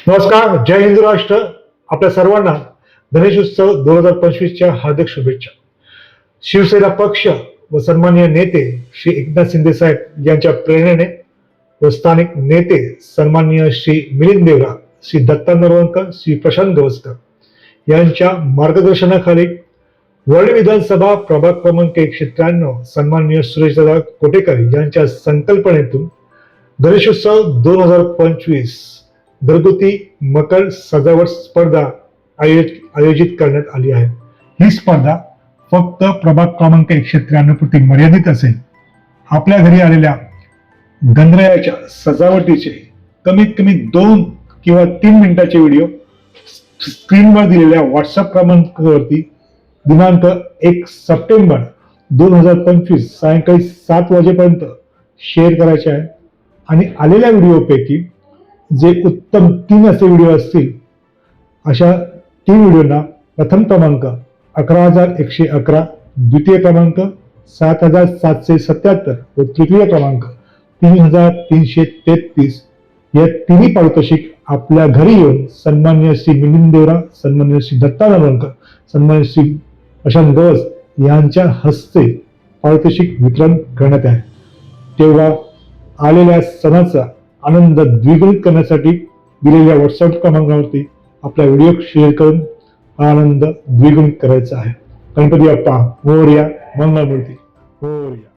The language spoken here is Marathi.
नमस्कार, जय हिंद राष्ट्र. आपल्या सर्वांना गणेश उत्सव 2025च्या हार्दिक शुभेच्छा. शिवसेना पक्ष व सन्माननीय नेते श्री एकनाथ शिंदे साहेब यांच्या प्रेरणेने व स्थानिक नेते सन्माननीय श्री मिलिंद देवरा, श्री दत्ता नरवणकर, श्री प्रशांत गवसकर यांच्या मार्गदर्शनाखाली वरळी विधानसभा प्रभाग क्रमांक 193 सन्माननीय सुरेशदादा कोटेकर यांच्या संकल्पनेतून गणेशोत्सव 2025 घरगुती मकर सजावट स्पर्धा आयोजित करण्यात आली आहे. ही स्पर्धा फक्त प्रभाग क्रमांक 193 पुरती मर्यादित असेल. आपल्या घरी आलेल्या गणरायाच्या सजावटीचे कमीत कमी 2 किंवा 3 मिनिटाचे व्हिडिओ स्क्रीनवर दिलेल्या व्हॉट्सअप क्रमांकावरती दिनांक 1 सप्टेंबर 2025 सायंकाळी 7 वाजेपर्यंत शेअर करायचे आहे. आणि आलेल्या व्हिडिओपैकी जे उत्तम 3 असे व्हिडिओ असतील, अशा 3 व्हिडिओना प्रथम क्रमांक 11,111, द्वितीय क्रमांक 7,777 व तृतीय क्रमांक 3,333 या तिन्ही पारितोषिक आपल्या घरी येऊन सन्माननीय श्री मिलिंद देवरा, सन्माननीय श्री दत्ता नरवणकर, सन्माननीय श्री प्रशांत गवस यांच्या हस्ते पारितोषिक वितरण करण्यात आहे. तेव्हा आलेल्या सणाचा आनंद द्विगुणित करण्यासाठी दिलेल्या व्हॉट्सअप क्रमांकावरती आपला व्हिडिओ शेअर करून आनंद द्विगुणित करायचा आहे. गणपती बाप्पा मोरया, मंगळमूर्ती मोरया.